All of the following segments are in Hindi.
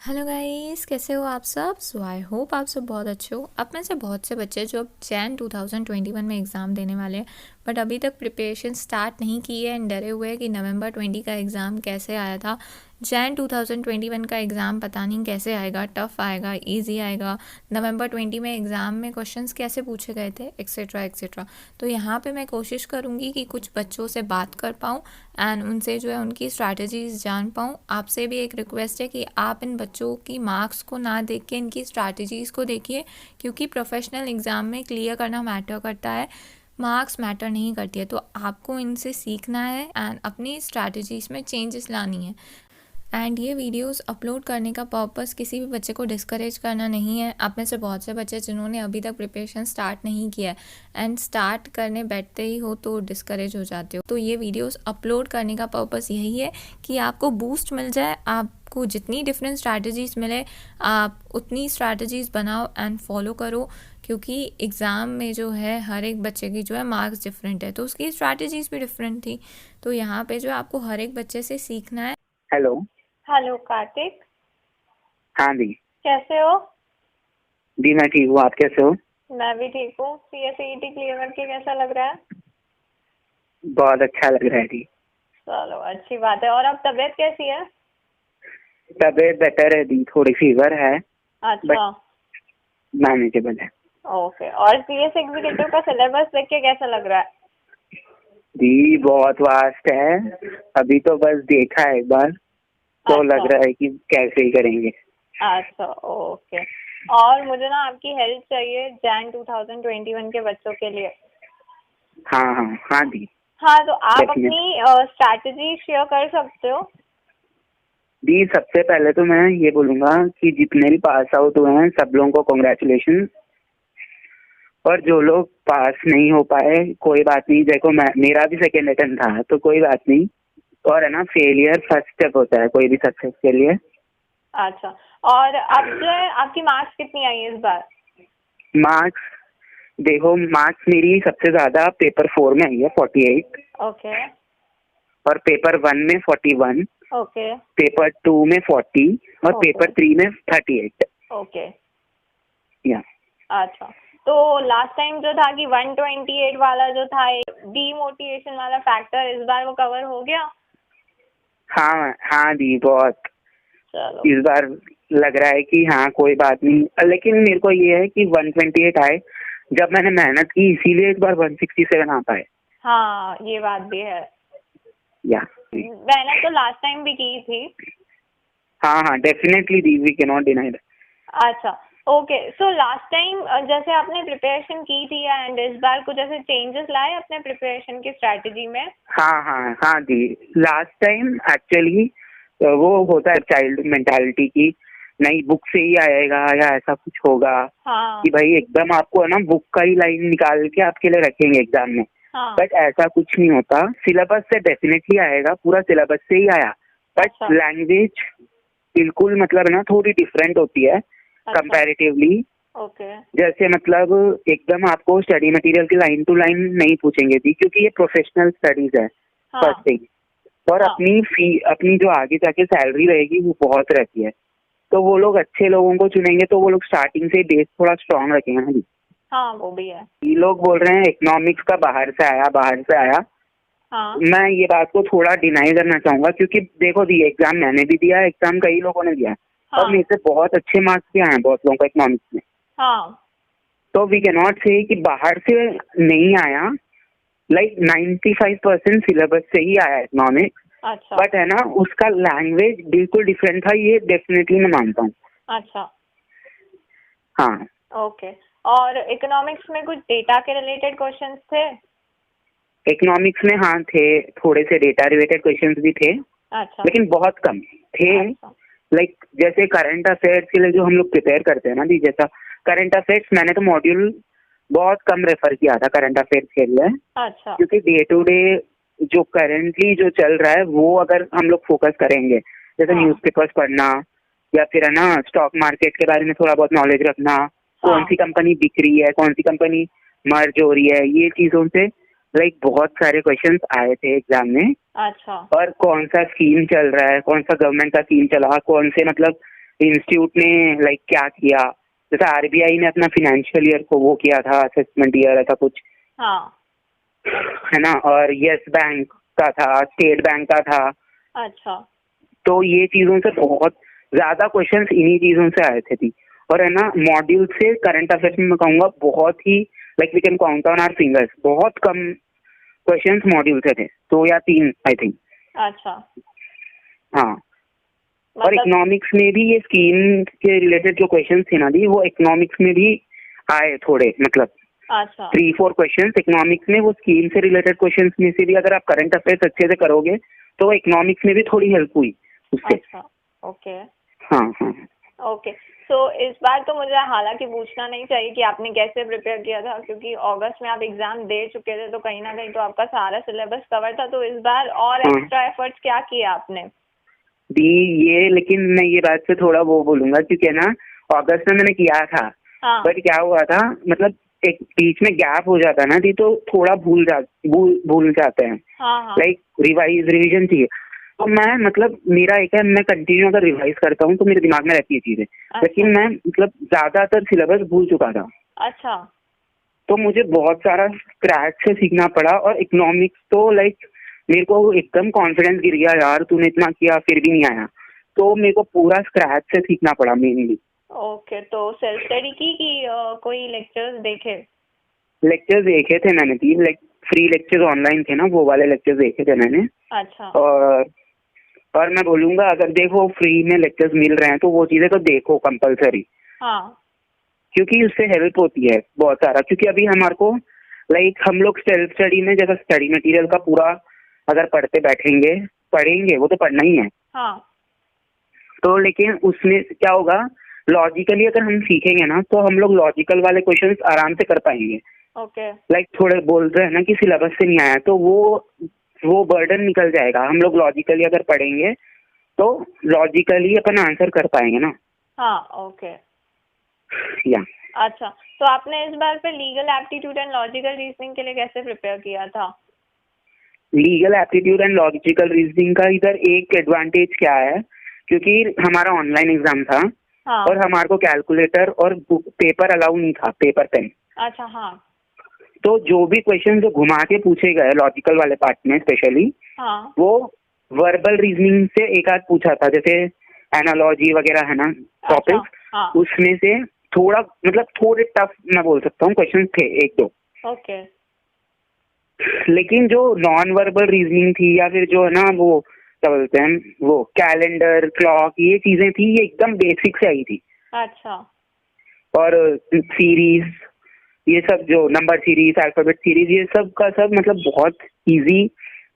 हेलो गाइस, कैसे हो आप सब। आई होप आप सब बहुत अच्छे हो। अब में से बहुत से बच्चे जो अब जैन 2021 में एग्ज़ाम देने वाले हैं बट अभी तक प्रिपरेशन स्टार्ट नहीं की है एंड डरे हुए हैं कि नवंबर 20 का एग्ज़ाम कैसे आया था, जैन 2021 का एग्ज़ाम पता नहीं कैसे आएगा, टफ़ आएगा, इजी आएगा, नवंबर 20 में एग्ज़ाम में क्वेश्चंस कैसे पूछे गए थे, एक्सेट्रा एक्सेट्रा। तो यहाँ पे मैं कोशिश करूँगी कि कुछ बच्चों से बात कर पाऊँ एंड उनसे जो है उनकी स्ट्रैटेजीज़ जान पाऊँ। आपसे भी एक रिक्वेस्ट है कि आप इन बच्चों की मार्क्स को ना देख के इनकी स्ट्रैटेजीज़ को देखिए, क्योंकि प्रोफेशनल एग्ज़ाम में क्लियर करना मैटर करता है, मार्क्स मैटर नहीं करती है। तो आपको इनसे सीखना है एंड अपनी स्ट्रैटेजीज़ में चेंजेस लानी है। एंड ये वीडियोस अपलोड करने का पर्पस किसी भी बच्चे को डिस्करेज करना नहीं है। आप में से बहुत से बच्चे जिन्होंने अभी तक प्रिपरेशन स्टार्ट नहीं किया है एंड स्टार्ट करने बैठते ही हो तो डिस्करेज हो जाते हो। तो ये वीडियोस अपलोड करने का पर्पस यही है कि आपको बूस्ट मिल जाए, आपको जितनी डिफरेंट स्ट्रैटेजीज़ मिले आप उतनी स्ट्रैटेजीज़ बनाओ एंड फॉलो करो, क्योंकि एग्ज़ाम में जो है हर एक बच्चे की जो है मार्क्स डिफरेंट है तो उसकी स्ट्रैटेजीज़ भी डिफरेंट थी। तो यहाँ पे जो है आपको हर एक बच्चे से सीखना है। हेलो। हेलो कार्तिक, हाँ दी। कैसे हो? दी मैं ठीक हूँ, आप कैसे हो? मैं भी ठीक हूँ। सीएसईटी क्लियर करके कैसा लग रहा है? बहुत अच्छा लग रहा है दी। चलो अच्छी बात है। और अब तबीयत कैसी है? तबीयत बेटर है दी, थोड़ी फीवर है अच्छा। मैनेजेबल है। ओके। और सीएस एग्जीक्यूटिव का सिलेबस देख के कैसा लग रहा है? दी बहुत वास्ट है, अभी तो बस देखा है एक बार तो अच्छा। लग रहा है कि कैसे ही करेंगे। अच्छा, ओके। और मुझे ना आपकी हेल्प चाहिए जैन 2021 के बच्चों के लिए। हाँ हाँ हाँ दी। हाँ, तो आप डेफिनेट अपनी स्ट्रैटेजी शेयर कर सकते हो? दी, सबसे पहले तो मैं ये बोलूंगा कि जितने भी पास आउट हुए हैं सब लोगों को कॉन्ग्रेचुलेशन, और जो लोग पास नहीं हो पाए कोई बात नहीं। देखो मेरा भी सेकेंड अटेम्प्ट था तो कोई बात नहीं, और है ना, फेलियर फर्स्ट स्टेप होता है कोई भी सक्सेस के लिए। अच्छा। और अब जो है आपकी मार्क्स कितनी आई है इस बार? मार्क्स देखो, मार्क्स मेरी सबसे ज्यादा पेपर 4 में आई है 48, ओके। और पेपर 1 में 41, ओके। पेपर 2 में 40 और ओके। पेपर 3 में 38। ओके। या अच्छा। तो लास्ट टाइम जो था कि 128 वाला जो था डीमोटिवेशन वाला फैक्टर, इस बार वो कवर हो गया? हाँ हाँ दी, बहुत चलो। इस बार लग रहा है कि हाँ कोई बात नहीं, लेकिन मेरे को ये है कि 128 आए, जब मैंने मेहनत की इसीलिए इस बार 167 आ पाए। हाँ, ये बात भी है। या मैंने तो लास्ट टाइम भी की थी। हाँ हाँ डेफिनेटली दी, we can not deny that. अच्छा। ओके। सो लास्ट टाइम जैसे आपने प्रिपरेशन की थी एंड इस बार कुछ ऐसे चेंजेस लाए अपने प्रिपरेशन की स्ट्रैटेजी में? हाँ हाँ हाँ दी, लास्ट टाइम एक्चुअली वो होता है चाइल्ड मेंटालिटी की, नहीं बुक से ही आएगा या ऐसा कुछ होगा हाँ। कि भाई एकदम आपको है ना बुक का ही लाइन निकाल के आपके लिए रखेंगे एग्जाम में। हाँ। बट ऐसा कुछ नहीं होता, सिलेबस से डेफिनेटली आएगा, पूरा सिलेबस से ही आया, बट अच्छा। लैंग्वेज बिल्कुल मतलब है ना थोड़ी डिफरेंट होती है अच्छा। कंपैरेटिवली। ओके। जैसे मतलब एकदम आपको स्टडी मटेरियल की लाइन टू लाइन नहीं पूछेंगे थी, क्योंकि ये प्रोफेशनल स्टडीज है हाँ। फर्स्ट थिंग, और हाँ। अपनी फी अपनी जो आगे जाके सैलरी रहेगी वो बहुत रहती है, तो वो लोग अच्छे लोगों को चुनेंगे तो वो लोग स्टार्टिंग से बेस थोड़ा स्ट्रांग रखेंगे ना जी। हाँ, वो भी है। ये लोग बोल रहे हैं इकोनॉमिक्स का बाहर से आया बाहर से आया, हाँ। मैं ये बात को थोड़ा डिनाई करना चाहूंगा, क्योंकि देखो दी, एग्जाम मैंने भी दिया, एग्जाम कई लोगों ने दिया है, और हाँ। मेरे से बहुत अच्छे मार्क्स भी आए हैं बहुत लोगों को इकोनॉमिक्स में। हाँ। तो वी कैन नॉट से कि बाहर से नहीं आया, लाइक 95% सिलेबस से ही आया इकोनॉमिक्स, अच्छा। बट है ना उसका लैंग्वेज बिल्कुल डिफरेंट था, ये डेफिनेटली मैं मानता हूँ। अच्छा। हाँ, ओके। और इकोनॉमिक्स में कुछ डेटा के रिलेटेड क्वेश्चंस थे? इकोनॉमिक्स में हाँ थे, थोड़े से डेटा रिलेटेड क्वेश्चंस भी थे, अच्छा। लेकिन बहुत कम थे। अच्छा। लाइक जैसे करंट अफेयर्स के लिए जो हम लोग प्रिपेयर करते हैं ना दी, जैसा करंट अफेयर्स मैंने तो मॉड्यूल बहुत कम रेफर किया था करंट अफेयर्स के लिए, अच्छा। क्योंकि डे टू डे जो करंटली जो चल रहा है वो अगर हम लोग फोकस करेंगे, जैसे हाँ। न्यूज़पेपर्स पढ़ना या फिर है ना स्टॉक मार्केट के बारे में थोड़ा बहुत नॉलेज रखना, कौन हाँ। सी कंपनी बिक रही है, कौन सी कंपनी मर्ज हो रही है, ये चीजों से लाइक बहुत सारे क्वेश्चंस आए थे एग्जाम में। अच्छा। और कौन सा स्कीम चल रहा है, कौन सा गवर्नमेंट का स्कीम चला, कौन से मतलब इंस्टीट्यूट ने लाइक क्या किया, जैसे आरबीआई ने अपना फाइनेंशियल ईयर को वो किया था, असेसमेंट ईयर ऐसा कुछ, हाँ है ना, और यस बैंक का था, स्टेट बैंक का था। अच्छा तो ये चीजों से बहुत ज्यादा क्वेश्चंस इन्हीं चीजों से आए थे थी। और है ना, मॉड्यूल से करंट अफेयर्स में मैं कहूँगा बहुत ही like we can count on our fingers, बहुत कम क्वेश्चंस मॉड्यूल से थे, 2 या 3 आई थिंक। अच्छा हाँ, और मतलब इकोनॉमिक्स में भी ये स्कीम के रिलेटेड जो क्वेश्चंस थे ना दी, वो इकोनॉमिक्स में भी आए थोड़े, मतलब अच्छा 3-4 क्वेश्चंस इकोनॉमिक्स में, वो स्कीम से रिलेटेड क्वेश्चंस में से भी अगर आप करंट अफेयर्स अच्छे से करोगे तो इकोनॉमिक्स में भी थोड़ी हेल्प हुई उससे। अच्छा ओके हाँ हाँ। ओके सो इस बार तो मुझे हालांकि पूछना नहीं चाहिए कि आपने कैसे प्रिपेयर किया था, क्योंकि अगस्त में आप एग्जाम दे चुके थे, तो कहीं ना कहीं तो आपका सारा सिलेबस कवर था। तो इस बार और हाँ। एक्स्ट्रा एफर्ट्स क्या किए आपने? दी ये, लेकिन मैं ये बात से थोड़ा वो बोलूंगा, क्योंकि है ना अगस्त में मैंने किया था, हाँ बट क्या हुआ था, मतलब एक बीच में गैप हो जाता है ना दी, तो थोड़ा भूल जाते हैं, हाँ हाँ लाइक रिवीजन चाहिए। तो मैं मतलब मेरा एक है, मैं कंटिन्यू अगर रिवाइज करता हूँ तो मेरे दिमाग में रहती है चीजें, लेकिन मैं मतलब ज्यादातर सिलेबस भूल चुका था। अच्छा तो मुझे बहुत सारा स्क्रैच से सीखना पड़ा, और इकोनॉमिक्स तो लाइक मेरे को एकदम कॉन्फिडेंस गिर गया, यार तूने इतना किया फिर भी नहीं आया, तो मेरे को पूरा स्क्रैच से सीखना पड़ा मेनली। ओके तो सेल्फ स्टडी की कि कोई लेक्चर्स देखे? लेक्चर्स देखे थे मैंने भी, लाइक फ्री लेक्चर्स ऑनलाइन थे ना, वो वाले लेक्चर्स देखे थे मैंने। अच्छा और मैं बोलूंगा अगर देखो फ्री में लेक्चर्स मिल रहे हैं तो वो चीजें तो देखो कंपलसरी, हाँ क्योंकि उससे हेल्प होती है बहुत सारा। क्योंकि अभी हमारे को लाइक हम लोग सेल्फ स्टडी में जैसा स्टडी मटेरियल का पूरा अगर पढ़ेंगे वो तो पढ़ना ही है, हाँ तो लेकिन उसमें क्या होगा, लॉजिकली अगर हम सीखेंगे ना तो हम लोग लॉजिकल वाले क्वेश्चंस आराम से कर पाएंगे। ओके लाइक थोड़े बोल रहे हैं ना कि सिलेबस से नहीं आया, तो वो बर्डन निकल जाएगा। हम लोग लॉजिकली अगर पढ़ेंगे तो लॉजिकली अपन आंसर कर पाएंगे ना। हाँ ओके या अच्छा तो आपने इस बार पे legal aptitude and logical reasoning के लिए कैसे प्रिपेयर किया था? Legal aptitude and logical reasoning का इधर एक एडवांटेज क्या है, क्योंकि हमारा ऑनलाइन एग्जाम था, हाँ और हमारे को कैलकुलेटर और पेपर अलाउ नहीं था, पेपर पेन। अच्छा हाँ तो जो भी क्वेश्चन जो घुमा के पूछे गए लॉजिकल वाले पार्ट में स्पेशली, हाँ वो वर्बल रीजनिंग से एक आध पूछा था, जैसे एनालॉजी वगैरह है ना टॉपिक, अच्छा हाँ उसमें से थोड़ा मतलब थोड़े टफ मैं बोल सकता हूँ क्वेश्चन थे 1-2। ओके लेकिन जो नॉन वर्बल रीजनिंग थी, या फिर जो है ना वो क्या बोलते हैं, वो कैलेंडर क्लॉक, ये चीजें थी, ये एकदम बेसिक से आई थी। अच्छा और सीरीज, ये सब जो नंबर सीरीज, अल्फाबेट सीरीज, ये सब का सब मतलब बहुत इजी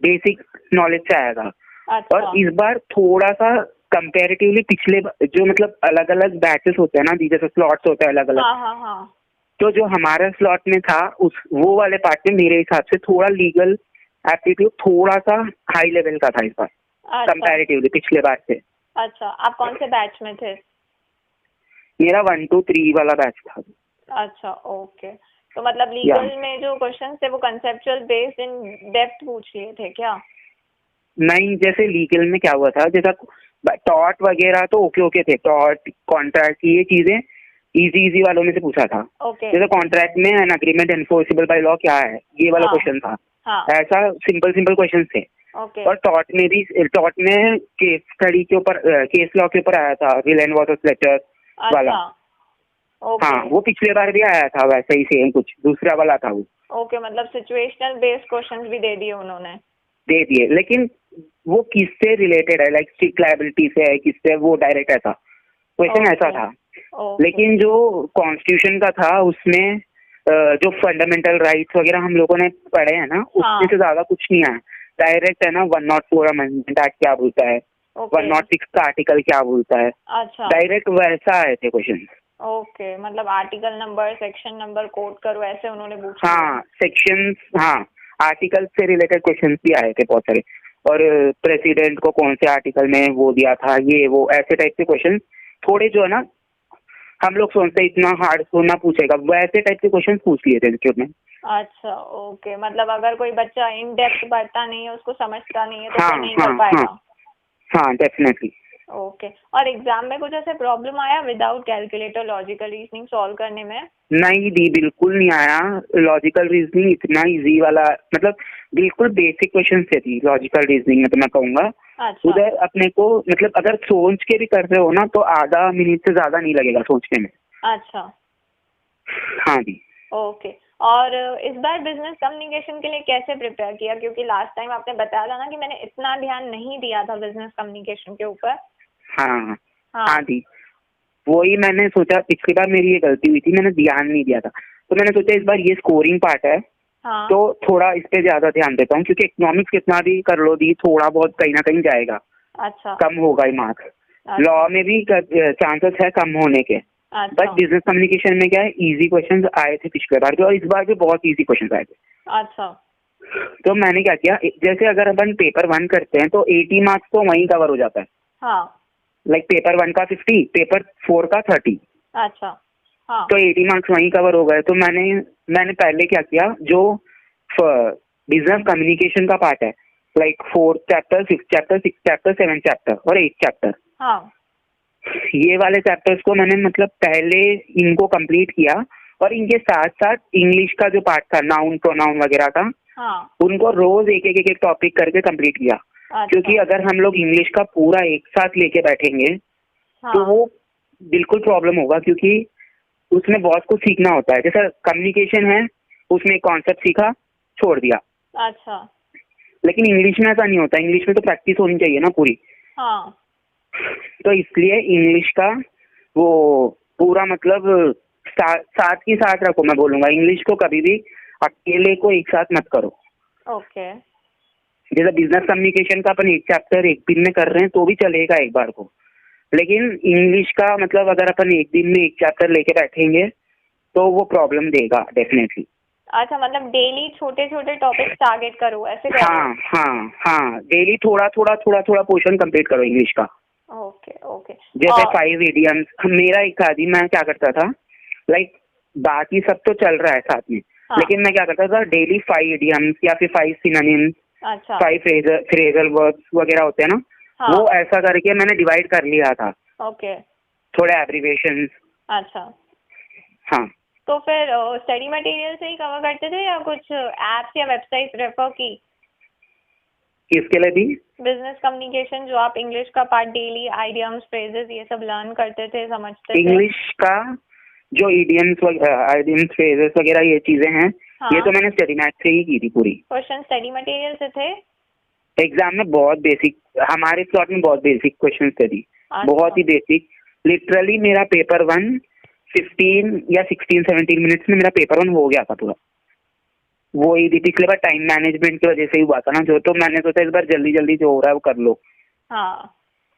बेसिक नॉलेज से आएगा। अच्छा और इस बार थोड़ा सा कंपैरेटिवली पिछले जो मतलब अलग अलग बैचेस होते हैं ना, जैसे स्लॉट्स होते हैं अलग अलग, हाँ हाँ हाँ तो जो हमारा स्लॉट में था उस वो वाले पार्ट में मेरे हिसाब से थोड़ा लीगल एप्टीट्यूड थोड़ा सा हाई लेवल का था इस बार अच्छा कंपैरेटिवली पिछले बार से। अच्छा आप कौन से बैच में थे? मेरा 1 to 3 वाला बैच था। अच्छा ओके तो मतलब लीगल में जो क्वेश्चन थे वो कंसेप्चुअल बेस्ड इन डेप्थ पूछ लिए थे क्या? नहीं, जैसे लीगल में क्या हुआ था, जैसा टॉट वगैरह तो ओके थे, टॉट कॉन्ट्रैक्ट ये चीजें इजी वालों में से पूछा था। ओके जैसे कॉन्ट्रैक्ट में an agreement enforceable by law क्या है, ये वाला हाँ क्वेश्चन था, हाँ ऐसा सिंपल क्वेश्चन थे। ओके और टॉट में केस स्टडी के ऊपर, केस लॉ के ऊपर आया था, विलेन वर्सेस फ्लेचर वाला। अच्छा ओके हाँ, वो पिछले बार भी आया था वैसे ही सेम कुछ, दूसरा वाला था वो। ओके मतलब सिचुएशनल बेस्ड क्वेश्चंस भी दे दिए उन्होंने? दे दिए, लेकिन वो किससे रिलेटेड है, लाइक स्ट्रिक्ट लायबिलिटी से है, किससे, वो डायरेक्ट ऐसा क्वेश्चन ऐसा था। लेकिन जो कॉन्स्टिट्यूशन का था उसमें जो फंडामेंटल राइट्स वगैरह हम लोगों ने पढ़े हैं ना, उसमें से ज्यादा कुछ नहीं आया। डायरेक्ट है ना 104 अमेंडमेंट एक्ट क्या बोलता है, 106 का आर्टिकल क्या बोलता है, अच्छा डायरेक्ट वैसा आए थे क्वेश्चन। ओके मतलब article number section number code करो ऐसे उन्होंने पूछा? हाँ, सेक्शन, हाँ, आर्टिकल से रिलेटेड क्वेश्चन भी आए थे बहुत सारे, और प्रेसिडेंट को कौन से आर्टिकल में वो दिया था, ये वो ऐसे टाइप के क्वेश्चन थोड़े जो है ना हम लोग सोचते इतना हार्ड तो ना पूछेगा, वैसे टाइप के क्वेश्चन पूछ लिए थे इंस्टीट्यूट में। अच्छा ओके मतलब अगर कोई बच्चा इन डेप्थ पढ़ता नहीं है, उसको समझता नहीं है तो हाँ फिर नहीं कर पाएगा। हाँ डेफिनेटली। ओके, और एग्जाम में कुछ ऐसे प्रॉब्लम आया without calculator logical reasoning solve करने में? नहीं दी, बिल्कुल नहीं आया। लॉजिकल रीजनिंग इतना इजी वाला, मतलब बिल्कुल बेसिक क्वेश्चन थे थी लॉजिकल रीजनिंग में, तो मैं कहूंगा अच्छा उधर अपने को मतलब अगर सोच के भी कर रहे हो ना तो आधा मिनट से ज्यादा नहीं लगेगा सोचने में। अच्छा हाँ दी। ओके, और इस बार बिजनेस कम्युनिकेशन के लिए कैसे प्रिपेयर किया? क्योंकि लास्ट टाइम आपने बताया था ना कि मैंने इतना ध्यान नहीं दिया था बिजनेस कम्युनिकेशन के ऊपर। हाँ हाँ हाँ दी, वही मैंने सोचा, पिछली बार मेरी ये गलती हुई थी, मैंने ध्यान नहीं दिया था, तो मैंने सोचा इस बार ये स्कोरिंग पार्ट है हाँ तो थोड़ा इस पे ज्यादा ध्यान देता हूँ, क्योंकि इकोनॉमिक्स कितना भी कर लो दी थोड़ा बहुत कहीं ना कहीं जाएगा, अच्छा कम होगा ही मार्क्स। अच्छा लॉ में भी चांसेस है कम होने के, बट अच्छा बिजनेस कम्युनिकेशन में क्या है, इजी क्वेश्चंस आए थे पिछले बार भी और इस बार भी बहुत इजी क्वेश्चंस आए थे। अच्छा तो मैंने क्या किया, जैसे अगर अपन पेपर 1 करते हैं तो 80 मार्क्स तो वहीं कवर हो जाता है, हाँ लाइक पेपर 1 का 50, पेपर 4 का 30, अच्छा हाँ तो 80 मार्क्स वहीं कवर हो गए। तो मैंने पहले क्या किया, जो बिजनेस कम्युनिकेशन का पार्ट है, like 4 chapter, 6 chapter, 6 chapter, 7 chapter और 8 चैप्टर, हाँ ये वाले चैप्टर्स को मैंने मतलब पहले इनको कंप्लीट किया, और इनके साथ साथ इंग्लिश का जो पार्ट था, नाउन प्रोनाउन वगैरह का, हाँ उनको रोज एक टॉपिक करके कंप्लीट किया। अच्छा क्योंकि अगर हम लोग इंग्लिश का पूरा एक साथ लेके बैठेंगे तो हाँ वो बिल्कुल प्रॉब्लम होगा, क्योंकि उसमें बहुत कुछ सीखना होता है। जैसे कम्युनिकेशन है, उसमें एक कॉन्सेप्ट सीखा, छोड़ दिया, अच्छा लेकिन इंग्लिश में ऐसा नहीं होता, इंग्लिश में तो प्रैक्टिस होनी चाहिए ना पूरी। हाँ तो इसलिए इंग्लिश का वो पूरा मतलब साथ ही साथ रखो, मैं बोलूंगा इंग्लिश को कभी भी अकेले को एक साथ मत करो। ओके जैसे बिजनेस कम्युनिकेशन का अपन एक चैप्टर एक दिन में कर रहे हैं तो भी चलेगा एक बार को, लेकिन इंग्लिश का मतलब अगर अपन एक दिन में एक चैप्टर लेके बैठेंगे तो वो प्रॉब्लम देगा डेफिनेटली। अच्छा, मतलब डेली छोटे छोटे टॉपिक्स टारगेट करो, ऐसे कह रहे हाँ हाँ हाँ, डेली थोड़ा थोड़ा थोड़ा थोड़ा पोर्शन कंप्लीट करो इंग्लिश का। हो? ओके ओके जैसे और 5 इडियम्स, मेरा एक था, मैं क्या करता था, लाइक बाकी सब तो चल रहा है साथ में, हाँ लेकिन मैं क्या करता था, डेली 5 इडियम्स या फिर 5 सिनोनिम्स, अच्छा 5 फ्रेजल वर्ब्स वगैरह होते हैं ना, हाँ वो ऐसा करके मैंने डिवाइड कर लिया था, ओके थोड़े एब्रिविएशंस। अच्छा, हाँ, तो फिर स्टडी मटेरियल से ही कवर करते थे या कुछ एप्स या वेबसाइट रेफर की? किसके लिए भी? बिजनेस कम्युनिकेशन जो आप इंग्लिश का पार्ट डेली आइडियम्स फ्रेजेस ये सब लर्न करते थे, समझते थे? इंग्लिश का जो इडियम्स फ्रेजेस वगैरह ये चीजें हैं, हाँ ये तो मैंने स्टडी मैथ से ही की थी पूरी। क्वेश्चन स्टडी मटेरियल से थे? एग्जाम में बहुत बेसिक, हमारे स्लॉट में बहुत बेसिक क्वेश्चन थे दी, अच्छा बहुत ही बेसिक। लिटरली मेरा पेपर 1 15 या 16-17 मिनट्स में मेरा पेपर 1 हो गया था पूरा। वो ही थी, पिछले बार टाइम मैनेजमेंट की वजह से ही हुआ था ना जो, तो मैंने सोचा इस बार जल्दी जल्दी जो हो रहा है वो कर लो। हाँ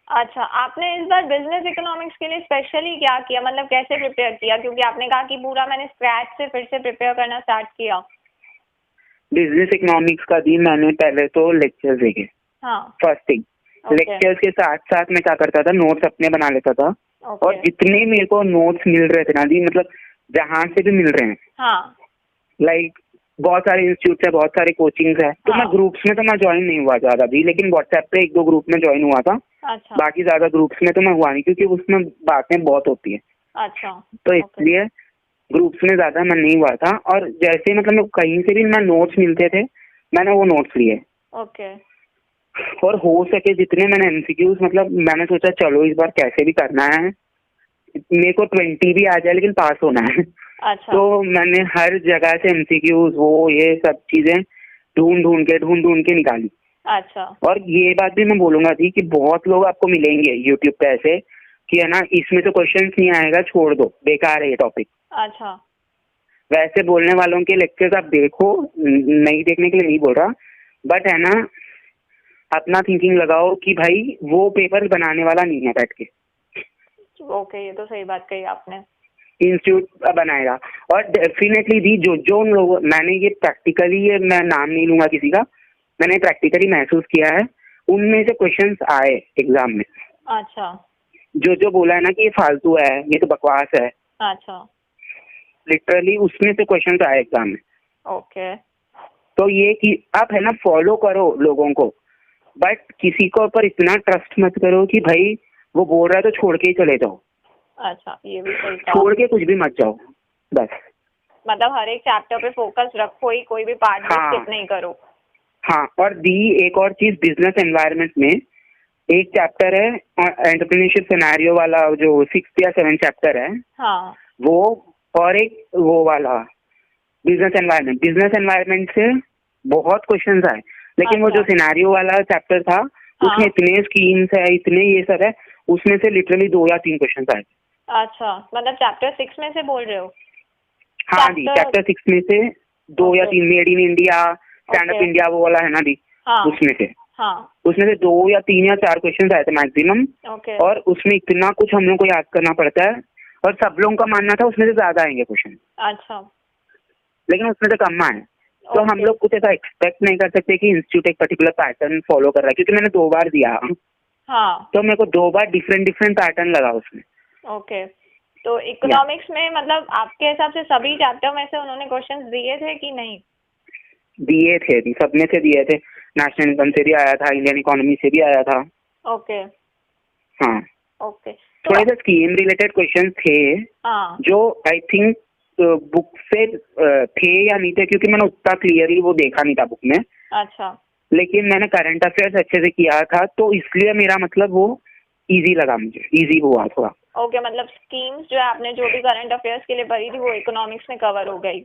अच्छा, आपने इस बार बिजनेस इकोनॉमिक्स के लिए स्पेशली क्या किया, मतलब कैसे प्रिपेयर किया? क्योंकि आपने कहा कि पूरा मैंने स्क्रैच से फिर से प्रिपेयर करना स्टार्ट किया। बिजनेस इकोनॉमिक्स का दी मैंने पहले तो लेक्चर्स देखे, हाँ फर्स्ट थिंग। ओके लेक्चर्स के साथ साथ मैं क्या करता था, नोट्स अपने बना लेता था, और ओके जितने मेरे को नोट्स मिल रहे थे ना दी, मतलब जहां से भी मिल रहे हैं, हाँ लाइक बहुत सारे इंस्टीट्यूट है, बहुत सारे कोचिंग्स है, तो हाँ मैं ग्रुप्स में तो मैं ज्वाइन नहीं हुआ ज्यादा भी, लेकिन व्हाट्सएप पे 1-2 ग्रुप में ज्वाइन हुआ था। अच्छा बाकी ज्यादा ग्रुप्स में तो मैं हुआ नहीं, क्योंकि उसमें बातें बहुत होती है, अच्छा तो ओके इसलिए ग्रुप्स में ज्यादा मैं नहीं हुआ था। और जैसे मतलब कहीं से भी मैं नोट्स मिलते थे, मैंने वो नोट्स लिए, ओके और हो सके जितने मैंने एमसीक्यूज, मतलब मैंने सोचा चलो इस बार कैसे भी करना है, मेरे को 20 भी आ जाए लेकिन पास होना है। अच्छा तो मैंने हर जगह से एमसीक्यूज वो ये सब चीजें ढूंढ ढूंढ के निकाली। अच्छा और ये बात भी मैं बोलूंगा थी कि बहुत लोग आपको मिलेंगे यूट्यूब पे ऐसे कि है ना, इसमें तो क्वेश्चंस नहीं आएगा, छोड़ दो, बेकार है ये टॉपिक। अच्छा वैसे बोलने वालों के लेक्चर्स आप देखो, नहीं देखने के लिए नहीं बोल रहा, बट है ना, अपना थिंकिंग लगाओ कि भाई वो पेपर बनाने वाला नहीं है बैठ के, ओके, ये तो सही बात कही आपने। इंस्टीट्यूट बनाएगा। और डेफिनेटली भी जो जो उन लोगों, मैंने ये प्रैक्टिकली, ये मैं नाम नहीं लूंगा किसी का, मैंने प्रैक्टिकली महसूस किया है, उनमें से क्वेश्चंस आए एग्जाम में। अच्छा जो जो बोला है ना कि ये फालतू है, ये तो बकवास है, अच्छा लिटरली उसमें से क्वेश्चंस आए एग्जाम में। ओके तो ये कि आप है ना फॉलो करो लोगों को, बट किसी को ऊपर इतना ट्रस्ट मत करो कि भाई वो बोल रहा है तो छोड़ के ही चले जाओ, अच्छा, ये भी सही था। छोड़ के कुछ भी मत जाओ बस। मतलब हर एक चैप्टर पे फोकस रखो ही, कोई भी पार्ट भी हाँ। स्किप नहीं करो। हाँ, और एक और चीज, बिजनेस एनवायरनमेंट में एक चैप्टर है एंटरप्रेन्योरशिप सिनेरियो वाला, जो 6th या 7th चैप्टर है हाँ वो, और एक वो वाला बिजनेस एनवायरनमेंट से बहुत क्वेश्चंस आए, लेकिन वो जो अच्छा। सिनेरियो वाला चैप्टर था हाँ। उसमें इतने स्कीम्स है, इतने ये सब है, उसमें से लिटरली 2 या 3 क्वेश्चंस आए। अच्छा, मतलब चैप्टर 6 में से बोल रहे हो? हाँ जी, चैप्टर 6 में से 2 या 3, made in India, stand up India वो वाला है ना दी, हाँ उसमें से हाँ। 2 या 3 या 4 क्वेश्चंस आए थे मैक्सिमम। ओके। और उसमें इतना कुछ हम लोग को याद करना पड़ता है, और सब लोगों का मानना था उसमें से ज्यादा आएंगे क्वेश्चन, अच्छा। लेकिन उसमें से कम आए। तो हम ओके। लोग कुछ ऐसा एक्सपेक्ट नहीं कर सकते कि इंस्टीट्यूट एक पर्टिकुलर पैटर्न फॉलो कर रहा है, क्योंकि मैंने 2 बार दिया, हाँ। तो मेरे को 2 बार डिफरेंट पैटर्न लगा उसमें। ओके, तो इकोनॉमिक्स में मतलब आपके हिसाब से सभी चैप्टर में से उन्होंने क्वेश्चंस दिए थे कि नहीं? दिए थे, सब में से दिए थे, नेशनल इनकम से भी आया था, इंडियन इकोनॉमी से भी आया था। ओके। हाँ, ओके, थोड़े से स्कीम रिलेटेड क्वेश्चन थे हाँ जो आई थिंक बुक से थे या नहीं थे, क्योंकि मैंने उतना क्लियरली वो देखा नहीं था बुक में, अच्छा। लेकिन मैंने करंट अफेयर्स अच्छे से किया था, तो इसलिए मेरा मतलब वो इजी लगा, मुझे इजी हुआ थोड़ा। ओके, मतलब स्कीम्स जो है आपने जो भी करंट अफेयर्स के लिए भरी थी वो इकोनॉमिक्स में कवर हो गई।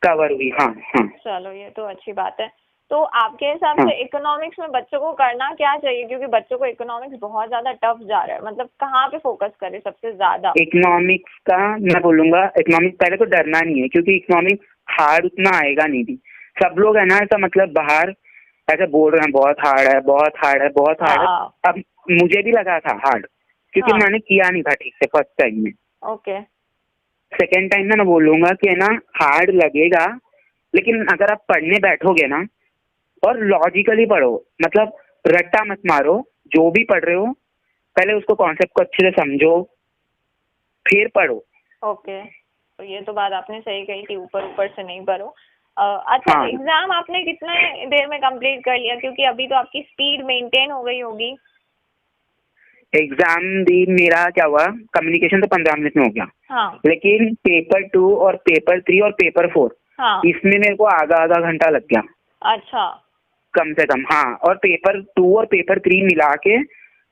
कवर हुई, हाँ हाँ। चलो, ये तो अच्छी बात है। तो आपके हिसाब हाँ। से इकोनॉमिक्स में बच्चों को करना क्या चाहिए, क्योंकि बच्चों को इकोनॉमिक्स बहुत ज्यादा टफ जा रहा है, मतलब कहाँ पे फोकस करें सबसे ज्यादा? इकोनॉमिक्स का मैं बोलूंगा, इकोनॉमिक्स पहले तो डरना नहीं है, क्योंकि इकोनॉमिक्स हार्ड उतना आएगा नहीं भी। सब लोग है ना ऐसा, मतलब बाहर ऐसे बोल रहे हैं बहुत हार्ड है, बहुत हार्ड है, बहुत हार्ड है। हाँ। अब मुझे भी लगा था हार्ड, क्योंकि हाँ। मैंने किया नहीं था ठीक से फर्स्ट टाइम में। ओके। सेकेंड टाइम में मैं बोलूंगा कि है ना हार्ड लगेगा, लेकिन अगर आप पढ़ने बैठोगे ना और लॉजिकली पढ़ो, मतलब रट्टा मत मारो, जो भी पढ़ रहे हो पहले उसको कॉन्सेप्ट को अच्छे से समझो फिर पढ़ो। ओके, तो ये तो बात आपने सही कही कि ऊपर ऊपर से नहीं पढ़ो। अच्छा, हाँ। एग्जाम आपने कितने देर में कंप्लीट कर लिया, क्योंकि अभी तो आपकी स्पीड मेंटेन हो गई होगी? एग्जाम दी मेरा क्या हुआ, कम्युनिकेशन तो 15 मिनट में हो गया। हाँ। लेकिन पेपर 2 और पेपर 3 और पेपर 4 हाँ। इसमें मेरे को आधा घंटा लग गया अच्छा। कम से कम। हाँ, और पेपर 2 और पेपर 3 मिला के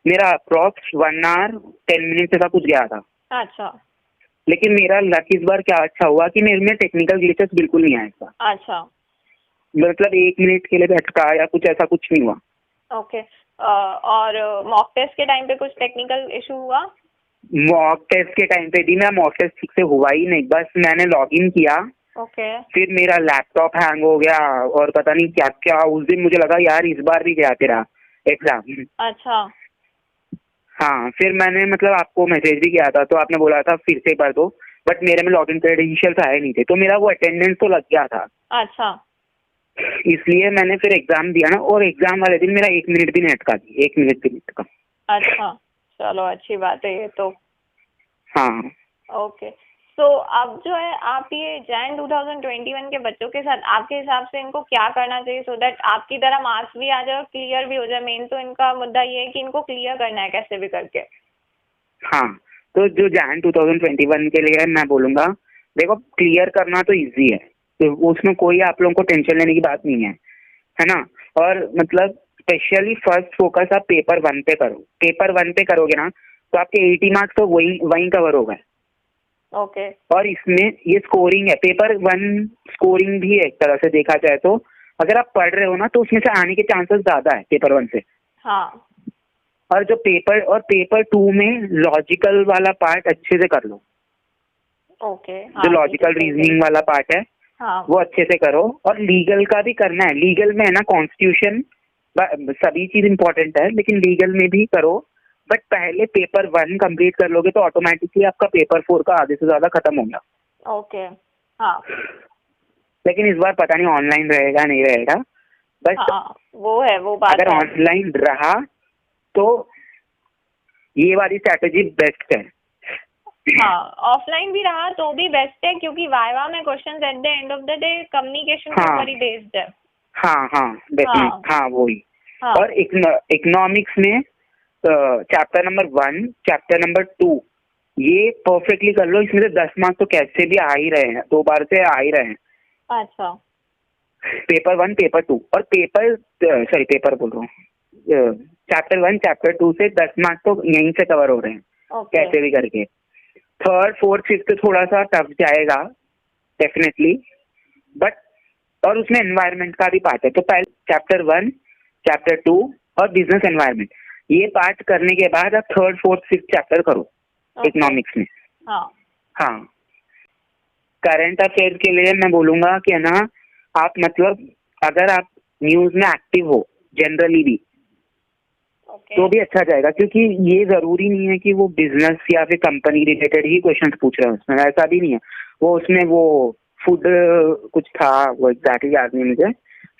मेरा अप्रोक्स 1 आवर 10 मिनट ऐसा कुछ गया था। अच्छा। लेकिन मेरा लक इस बार क्या अच्छा हुआ कि मेरे में टेक्निकल ग्लिचेस बिल्कुल नहीं आए इस बार। अच्छा। मतलब 1 मिनट के लिए भटका या कुछ ऐसा कुछ नहीं हुआ। ओके, और मॉक टेस्ट के टाइम पे कुछ टेक्निकल इशू हुआ? मॉक टेस्ट के टाइम पे भी मेरा मॉक टेस्ट ठीक से हुआ ही नहीं, बस मैंने लॉग इन किया, ओके। फिर मेरा लैपटॉप हैंग हो गया और पता नहीं क्या क्या। उस दिन मुझे लगा यार इस बार भी गया तेरा एग्जाम। अच्छा। हाँ, फिर मैंने मतलब आपको मैसेज भी किया था, तो आपने बोला था फिर से कर दो, बट मेरे में लॉगिन क्रेडेंशियल्स आए नहीं थे, तो मेरा वो अटेंडेंस तो लग गया था। अच्छा। इसलिए मैंने फिर एग्जाम दिया ना, और एग्जाम वाले दिन मेरा 1 मिनट भी नहीं अटका दी, 1 मिनट भी नहीं अटका। अच्छा, चलो अच्छी बात है ये तो। हाँ। ओके, तो अब जो है आप ये जैन 2021 के बच्चों के साथ आपके हिसाब से इनको क्या करना चाहिए, सो दैट आपकी तरह मार्क्स भी आ जाए और क्लियर भी हो जाए? मेन तो इनका मुद्दा ये है कि इनको क्लियर करना है कैसे भी करके। हाँ, तो जो जैन 2021 के लिए मैं बोलूंगा, देखो क्लियर करना तो इजी है, तो उसमें कोई आप लोगों को टेंशन लेने की बात नहीं है ना। और मतलब स्पेशली फर्स्ट फोकस आप पेपर 1 पे करो। पेपर 1 पे करोगे ना तो आपके 80 मार्क्स तो वही कवर हो गए। ओके। और इसमें ये स्कोरिंग है, पेपर 1 स्कोरिंग भी है एक तरह से देखा जाए तो। अगर आप पढ़ रहे हो ना तो उसमें से आने के चांसेस ज्यादा है पेपर 1 से। हाँ। और जो पेपर 2 में लॉजिकल वाला पार्ट अच्छे से कर लो। ओके। हाँ, जो लॉजिकल रीजनिंग वाला पार्ट है हाँ। वो अच्छे से करो। और लीगल का भी करना है। लीगल में है ना कॉन्स्टिट्यूशन सभी चीज इंपॉर्टेंट है, लेकिन लीगल में भी करो। बट पहले पेपर 1 कंप्लीट कर लोगे तो ऑटोमेटिकली आपका पेपर 4 का आधे से ज्यादा खत्म हो गया। ओके। हाँ। लेकिन इस बार पता नहीं ऑनलाइन रहेगा नहीं रहेगा, बट हाँ, वो है, वो बात अगर है। ऑनलाइन रहा तो ये वाली स्ट्रैटेजी बेस्ट है। हाँ, ऑफलाइन भी रहा तो भी बेस्ट है, क्योंकि वाइवा में questions at the end of the day communication के ऊपर ही बेस्ड है। हाँ हाँ डेफिनेट, हाँ वही। हाँ। और इकोनॉमिक्स में चैप्टर नंबर 1, चैप्टर नंबर 2 ये परफेक्टली कर लो। इसमें से 10 मार्क्स तो कैसे भी आ ही रहे हैं, 2 बार से आ ही रहे हैं। अच्छा। पेपर 1, पेपर 2 और पेपर बोल रहा हूँ, चैप्टर 1, चैप्टर 2 से 10 मार्क्स तो यहीं से कवर हो रहे हैं ओके। कैसे भी करके। 3rd, 4th, 5th थोड़ा सा टफ जाएगा डेफिनेटली, बट और उसमें एनवायरनमेंट का भी पार्ट है। तो पहले चैप्टर 1, चैप्टर 2 और बिजनेस एनवायरनमेंट, ये पार्ट करने के बाद आप 3rd, 4th, 5th चैप्टर करो इकोनॉमिक्स में। हाँ, करंट अफेयर्स के लिए मैं बोलूंगा कि है ना, आप मतलब अगर आप न्यूज में एक्टिव हो जनरली भी तो भी अच्छा जाएगा, क्योंकि ये जरूरी नहीं है कि वो बिजनेस या फिर कंपनी रिलेटेड ही क्वेश्चंस पूछ रहे हैं उसमें, ऐसा भी नहीं है। वो उसमें वो फूड कुछ था, वो एग्जैक्टली याद नहीं मुझे,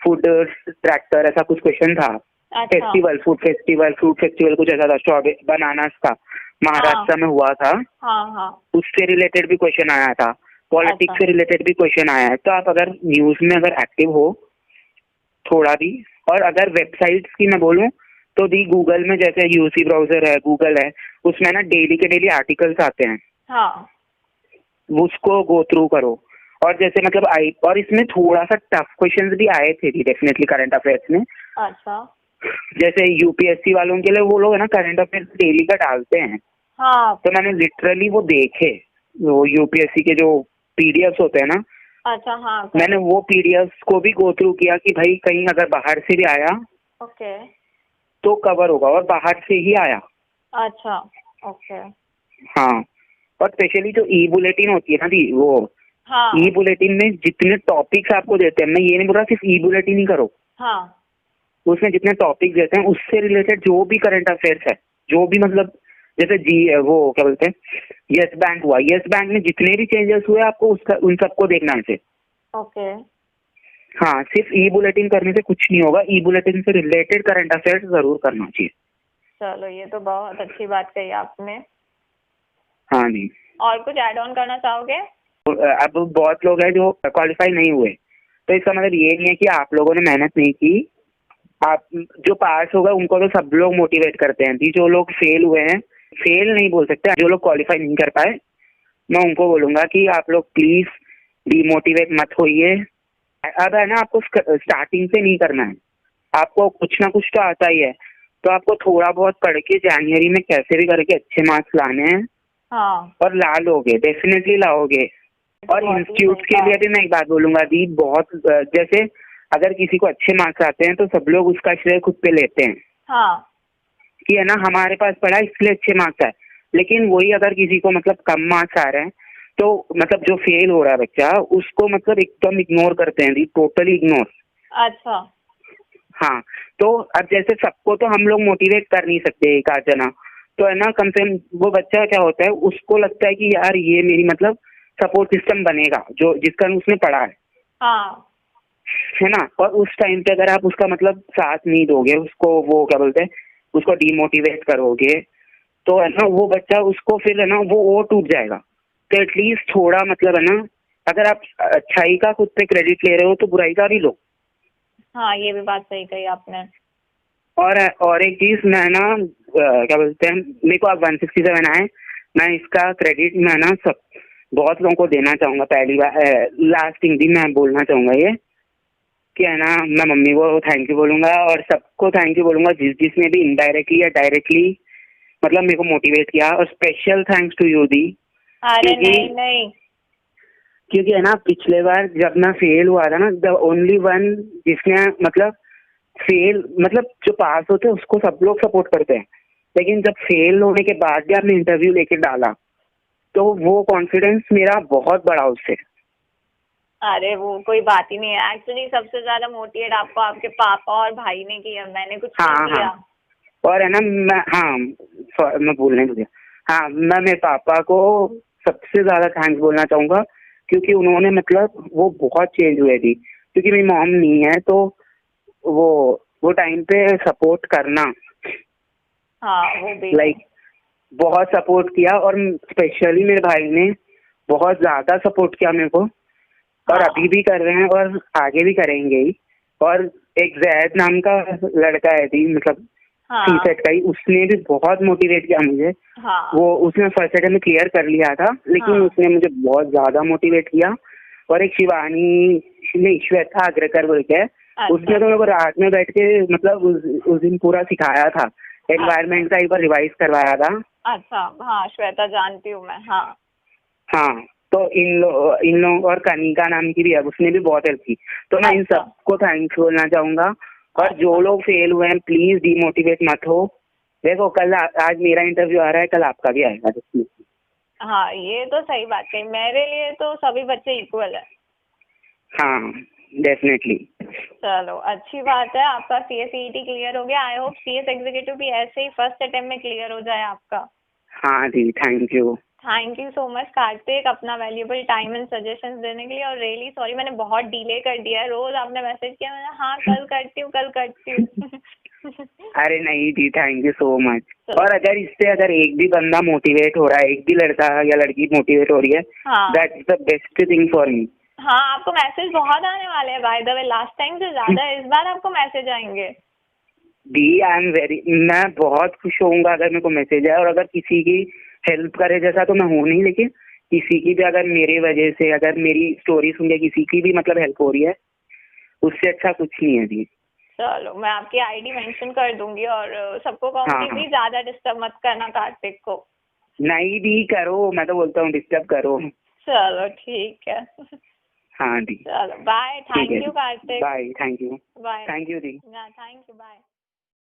फूड ट्रैक्टर ऐसा कुछ क्वेश्चन था। फेस्टिवल, फूड फेस्टिवल कुछ ऐसा था, स्ट्रॉबेरी बनानास का महाराष्ट्र में हुआ था। उससे रिलेटेड भी क्वेश्चन आया था, पॉलिटिक्स से रिलेटेड भी क्वेश्चन आया है। तो आप अगर न्यूज में अगर एक्टिव हो थोड़ा भी, और अगर वेबसाइट्स की मैं बोलूं तो दी गूगल में, जैसे यूसी ब्राउजर है, गूगल है, उसमें ना डेली के डेली आर्टिकल्स आते हैं। उसको गो थ्रू करो। और जैसे मतलब और इसमें थोड़ा सा टफ क्वेश्चंस भी आए थे करंट अफेयर्स में। अच्छा। जैसे यूपीएससी वालों के लिए वो लोग है ना करंट अफेयर्स डेली का डालते हैं। तो मैंने लिटरली वो देखे, वो यूपीएससी के जो पीडीएफ्स होते हैं ना। अच्छा। मैंने वो पीडीएफ्स को भी गो थ्रू किया कि भाई कहीं अगर बाहर से भी आया ओके तो कवर होगा, और बाहर से ही आया। अच्छा। ओके। हाँ, और स्पेशली जो ई बुलेटिन होती है ना दी, वो ई बुलेटिन में जितने टॉपिक्स आपको देते हैं, मैं ये नहीं बोल रहा सिर्फ ई बुलेटिन ही करो। उसमें जितने टॉपिक देते हैं उससे रिलेटेड जो भी करंट अफेयर्स है, जो भी मतलब जैसे वो क्या बोलते हैं, यस बैंक हुआ, यस बैंक में जितने भी चेंजेस हुए आपको उसका उन सबको देखना है। ओके। हाँ, सिर्फ ई बुलेटिन करने से कुछ नहीं होगा, ई बुलेटिन से रिलेटेड करंट अफेयर्स जरूर करना चाहिए। चलो, ये तो बहुत अच्छी बात कही आपने। हाँ जी। और कुछ ऐड ऑन करना चाहोगे? अब बहुत लोग हैं जो क्वालिफाई नहीं हुए, तो इसका मतलब ये नहीं है कि आप लोगों ने मेहनत नहीं की। आप जो पास हो गए उनको तो सब लोग मोटिवेट करते हैं। जो लोग फेल हुए हैं, फेल नहीं बोल सकते, जो लोग क्वालिफाई नहीं कर पाए, मैं उनको बोलूंगा कि आप लोग प्लीज डिमोटिवेट मत होइए। अब है ना, आपको स्टार्टिंग से नहीं करना है, आपको कुछ ना कुछ तो आता ही है। तो आपको थोड़ा बहुत पढ़ के जनवरी में कैसे भी करके अच्छे मार्क्स लाने हैं। और ला लोगे, डेफिनेटली लाओगे। और इंस्टीट्यूट के लिए भी मैं एक बात बोलूंगा दी, बहुत जैसे अगर किसी को अच्छे मार्क्स आते हैं तो सब लोग उसका श्रेय खुद पे लेते हैं। कि है ना, हमारे पास पढ़ा इसलिए अच्छे मार्क्स आए। लेकिन वही अगर किसी को मतलब कम मार्क्स आ रहे हैं तो मतलब जो फेल हो रहा है बच्चा, उसको मतलब एकदम इग्नोर करते हैं, टोटली इग्नोर। अच्छा। हाँ, तो अब जैसे सबको तो हम लोग मोटिवेट कर नहीं सकते एक आध जना, तो है ना, कम से कम वो बच्चा क्या होता है, उसको लगता है कि यार ये मेरी मतलब सपोर्ट सिस्टम बनेगा, जो जिसका उसने पढ़ा है ना। और उस टाइम पे अगर आप उसका मतलब साथ नहीं दोगे, उसको वो क्या बोलते हैं, उसको डिमोटिवेट करोगे, तो है ना वो बच्चा, उसको फिर है ना वो टूट जाएगा। तो एटलीस्ट थोड़ा मतलब है ना, अगर आप अच्छाई का खुद पे क्रेडिट ले रहे हो तो बुराई का भी लो। हाँ, ये भी बात सही कही आपने। और एक चीज मैं ना क्या बोलते हैं, मेरे को अब 167 आए, मैं इसका क्रेडिट मैं ना सब बहुत लोगों को देना चाहूंगा। पहली बार लास्ट थिंग भी मैं बोलना चाहूंगा ये कि है ना, मैं मम्मी को थैंक यू बोलूंगा और सबको थैंक यू बोलूंगा जिसने भी इनडायरेक्टली या डायरेक्टली मतलब मेरे को मोटिवेट किया। और स्पेशल थैंक्स टू यू दी। अरे नहीं, क्योंकि है ना, पिछले बार जब मैं फेल हुआ था ना, द ओनली वन जिसने मतलब फेल मतलब जो पास होते हैं उसको सब लोग सपोर्ट करते हैं, लेकिन जब फेल होने के बाद भी आपने इंटरव्यू लेके डाला तो वो कॉन्फिडेंस मेरा बहुत बड़ा उससे। अरे वो कोई बात ही नहीं है। एक्चुअली सबसे ज्यादा मोटिवेट आपको आपके पापा और भाई ने किया, मैंने कुछ नहीं किया। और है ना, मैं बोलने लगा। हाँ, मैं मेरे पापा को सबसे ज्यादा थैंक्स बोलना चाहूंगा, क्योंकि उन्होंने मतलब वो बहुत चेंज हुए थी। क्योंकि मेरी मॉम नहीं है तो वो टाइम पे सपोर्ट करना, वो भी लाइक बहुत सपोर्ट किया। और स्पेशली मेरे भाई ने बहुत ज्यादा सपोर्ट किया मेरे को, और अभी भी कर रहे हैं और आगे भी करेंगे ही। और एक जैद नाम का लड़का है थी, मतलब हाँ सीसेट का ही, उसने भी बहुत मोटिवेट किया मुझे। हाँ वो उसने फर्स्ट अटेम्प्ट में क्लियर कर लिया था, लेकिन हाँ उसने मुझे बहुत ज्यादा मोटिवेट किया। और एक शिवानी नहीं, श्वेता अग्रकर बोल के है, उसने तो मेरे को रात में बैठ के मतलब उस दिन पूरा सिखाया था, एनवायरनमेंट का एक बार रिवाइज करवाया था। अच्छा हाँ श्वेता जानती हूँ मैं। हाँ हाँ, तो इन लोग और कनिका नाम की भी है, उसने भी बहुत हेल्प की। तो मैं इन अच्छा। सबको थैंक्स बोलना चाहूंगा। और जो लोग फेल हुए हैं प्लीज डिमोटिवेट मत हो। देखो कल आज मेरा इंटरव्यू आ रहा है, कल आपका भी आएगा। हाँ ये तो सही बात है, मेरे लिए तो सभी बच्चे इक्वल है। हाँ डेफिनेटली। चलो अच्छी बात है, आपका CSET क्लियर हो गया। आई होप CS एग्जीक्यूटिव भी ऐसे ही फर्स्ट अटेम्प्ट में क्लियर हो जाए आपका। हाँ जी, thank you. Thank you so much Kartik, अपना वैल्यूएबल टाइम एंड सजेशंस देने के लिए। और रियली सॉरी मैंने बहुत डिले कर दिया है, रोज आपने मैसेज किया, मैंने हाँ कल करती हूँ कल करती हूँ। अरे नहीं जी, थैंक यू सो मच। चलो। और अगर इससे अगर एक भी बंदा मोटिवेट हो रहा है, एक भी लड़का या लड़की मोटिवेट हो रही है, हाँ that's the best thing for me. हाँ आपको मैसेज बहुत आने वाले हैं by the way, last time से ज्यादा इस बार आपको मैसेज आएंगे। दी आई एम वेरी, मैं बहुत खुश होऊंगा अगर मेरे को मैसेज आए। और अगर किसी की हेल्प करे जैसा तो मैं हूँ नहीं, लेकिन किसी की भी अगर मेरे वजह से, अगर मेरी स्टोरी सुन के किसी की भी मतलब हेल्प हो रही है, उससे अच्छा कुछ नहीं है दी। चलो मैं आपकी ID मेंशन कर दूंगी और सबको हाँ, कहूंगी हाँ। भी ज्यादा डिस्टर्ब मत करना कार्तिक को। नहीं दी, करो, मैं तो बोलता हूँ डिस्टर्ब करो। चलो ठीक है। हाँ दी, चलो बाय, ठीक थैंक है। You Karthik. Bye, thank you. Bye. Thank you दी। Thank you, bye.